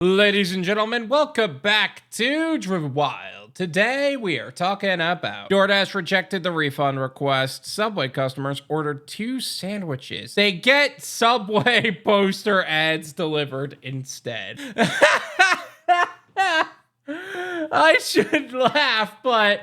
Ladies and gentlemen, welcome back to Driven Wyld. Today we are talking about DoorDash rejected the refund request. Subway customers ordered 2 sandwiches. They get Subway poster ads delivered instead. I should laugh, but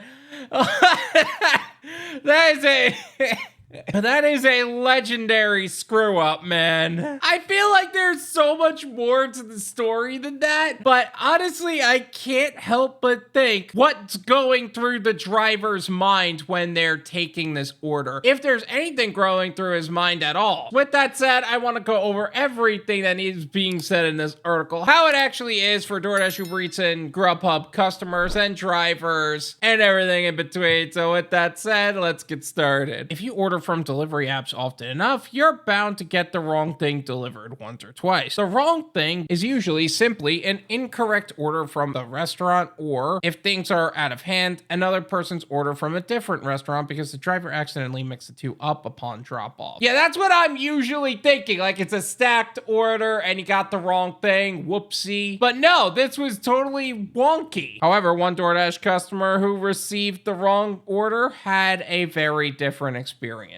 that is a legendary screw up, man. I feel like there's so much more to the story than that, but honestly, I can't help but think what's going through the driver's mind when they're taking this order, if there's anything going through his mind at all. With that said, I want to go over everything that is being said in this article, how it actually is for DoorDash, UberEats, and Grubhub customers and drivers, and everything in between. So with that said, let's get started. If you order from delivery apps often enough, you're bound to get the wrong thing delivered once or twice. The wrong thing is usually simply an incorrect order from the restaurant, or if things are out of hand, another person's order from a different restaurant because the driver accidentally mixed the two up upon drop off. Yeah, that's what I'm usually thinking. Like, it's a stacked order and you got the wrong thing. Whoopsie. But no, this was totally wonky. However, one DoorDash customer who received the wrong order had a very different experience.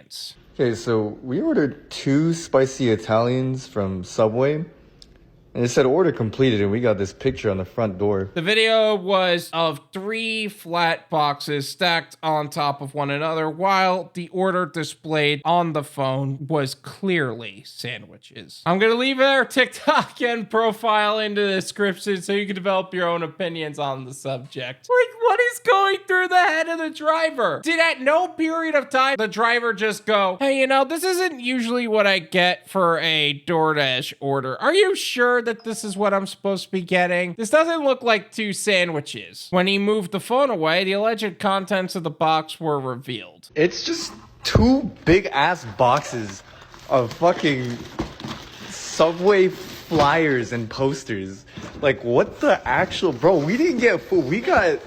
Okay, so we ordered 2 spicy Italians from Subway, and it said order completed, and we got this picture on the front door. The video was of 3 flat boxes stacked on top of one another, while the order displayed on the phone was clearly sandwiches. I'm gonna leave their TikTok and profile in the description so you can develop your own opinions on the subject. Like, what is going through the head of the driver? Did at no period of time the driver just go, hey, you know, this isn't usually what I get for a DoorDash order. Are you sure that this is what I'm supposed to be getting? This doesn't look like 2 sandwiches. When he moved the phone away, the alleged contents of the box were revealed. It's just 2 big ass boxes of fucking Subway flyers and posters. Like, what the actual, bro, we didn't get food, we got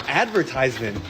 advertisement.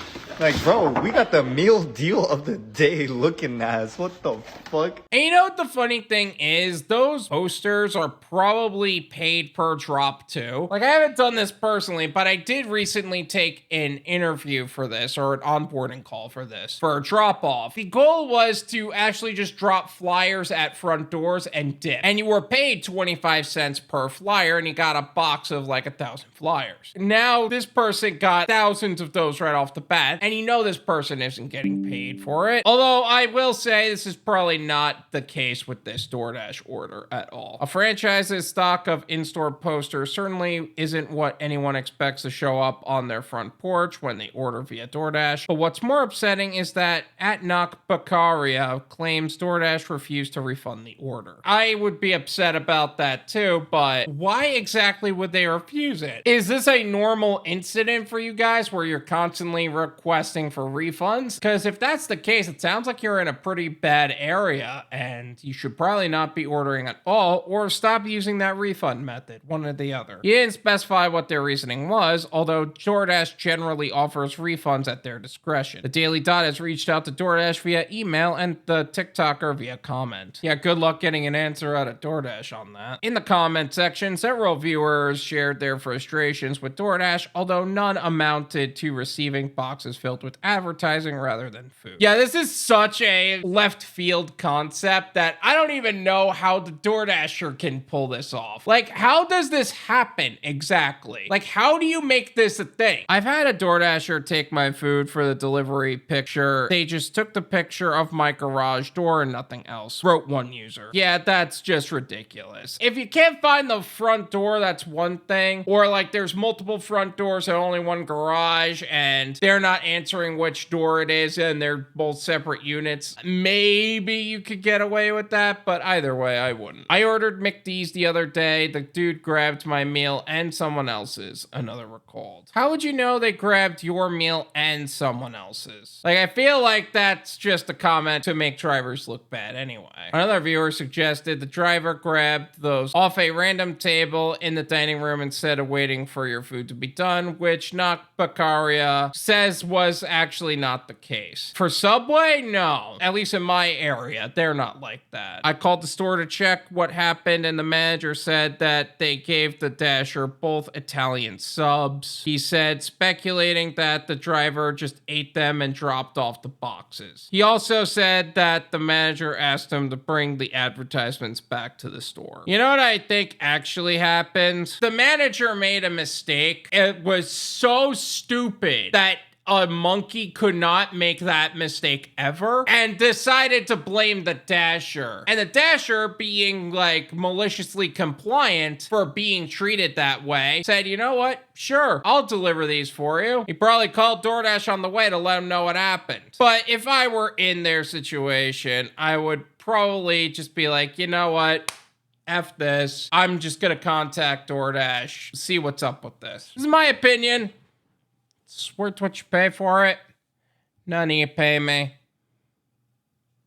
Like, bro, we got the meal deal of the day looking ass. What the fuck? And you know what the funny thing is? Those posters are probably paid per drop too. Like, I haven't done this personally, but I did recently take an interview for this, or an onboarding call for this, for a drop off. The goal was to actually just drop flyers at front doors and dip. And you were paid 25 cents per flyer, and you got a box of like 1,000 flyers. Now, this person got thousands of those right off the bat. And you know this person isn't getting paid for it. Although I will say this is probably not the case with this DoorDash order at all. A franchise's stock of in-store posters certainly isn't what anyone expects to show up on their front porch when they order via DoorDash. But what's more upsetting is that at Knockbackaria claims DoorDash refused to refund the order. I would be upset about that too, but why exactly would they refuse it? Is this a normal incident for you guys where you're constantly requesting for refunds? Because if that's the case, it sounds like you're in a pretty bad area and you should probably not be ordering at all, or stop using that refund method, one or the other. You didn't specify what their reasoning was, although DoorDash generally offers refunds at their discretion. The Daily Dot has reached out to DoorDash via email and the TikToker via comment. Yeah, good luck getting an answer out of DoorDash on that. In the comment section, several viewers shared their frustrations with DoorDash, although none amounted to receiving boxes filled with advertising rather than food. Yeah, this is such a left field concept that I don't even know how the DoorDasher can pull this off. Like, how does this happen exactly? Like, how do you make this a thing? I've had a DoorDasher take my food for the delivery picture. They just took the picture of my garage door and nothing else, wrote one user. Yeah, that's just ridiculous. If you can't find the front door, that's one thing. Or like there's multiple front doors and only one garage and they're not answering which door it is and they're both separate units. Maybe you could get away with that, but either way, I wouldn't. I ordered McD's the other day. The dude grabbed my meal and someone else's, another recalled. How would you know they grabbed your meal and someone else's? Like, I feel like that's just a comment to make drivers look bad anyway. Another viewer suggested the driver grabbed those off a random table in the dining room instead of waiting for your food to be done, which Knockbackaria says was was actually not the case. For Subway, no. At least in my area, they're not like that. I called the store to check what happened, and the manager said that they gave the Dasher both Italian subs. He said, speculating that the driver just ate them and dropped off the boxes. He also said that the manager asked him to bring the advertisements back to the store. You know what I think actually happened? The manager made a mistake. It was so stupid that a monkey could not make that mistake ever and decided to blame the Dasher. And the Dasher, being like maliciously compliant for being treated that way, said, you know what? Sure, I'll deliver these for you. He probably called DoorDash on the way to let him know what happened. But if I were in their situation, I would probably just be like, you know what? F this. I'm just gonna contact DoorDash, see what's up with this. This is my opinion. It's worth what you pay for it. None of you pay me.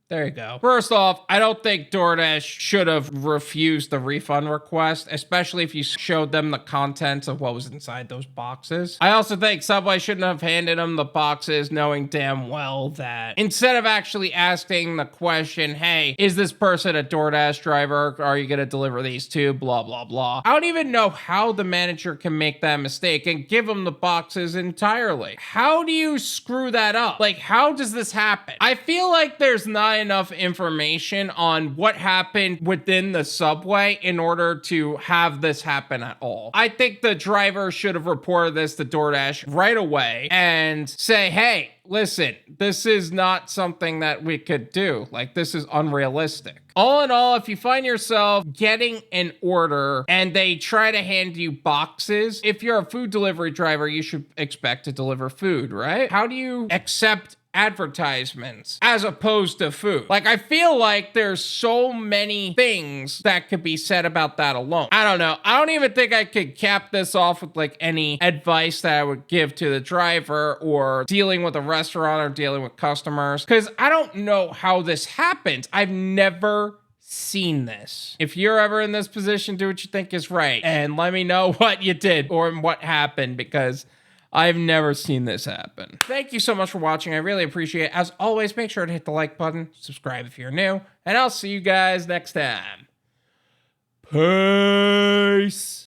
There you go. First off, I don't think DoorDash should have refused the refund request, especially if you showed them the contents of what was inside those boxes. I also think Subway shouldn't have handed them the boxes knowing damn well that instead of actually asking the question, hey, is this person a DoorDash driver? Are you going to deliver these too? Blah, blah, blah. I don't even know how the manager can make that mistake and give them the boxes entirely. How do you screw that up? Like, how does this happen? I feel like there's not enough information on what happened within the Subway in order to have this happen at all. I think the driver should have reported this to DoorDash right away and say, hey, listen, this is not something that we could do. Like, this is unrealistic. All in all, if you find yourself getting an order and they try to hand you boxes, if you're a food delivery driver, you should expect to deliver food, right? How do you accept advertisements as opposed to food? Like, I feel like there's so many things that could be said about that alone. I don't know. I don't even think I could cap this off with like any advice that I would give to the driver or dealing with a restaurant or dealing with customers, because I don't know how this happens. I've never seen this. If you're ever in this position, do what you think is right and let me know what you did or what happened, because I've never seen this happen. Thank you so much for watching. I really appreciate it. As always, make sure to hit the like button, subscribe if you're new, and I'll see you guys next time. Peace.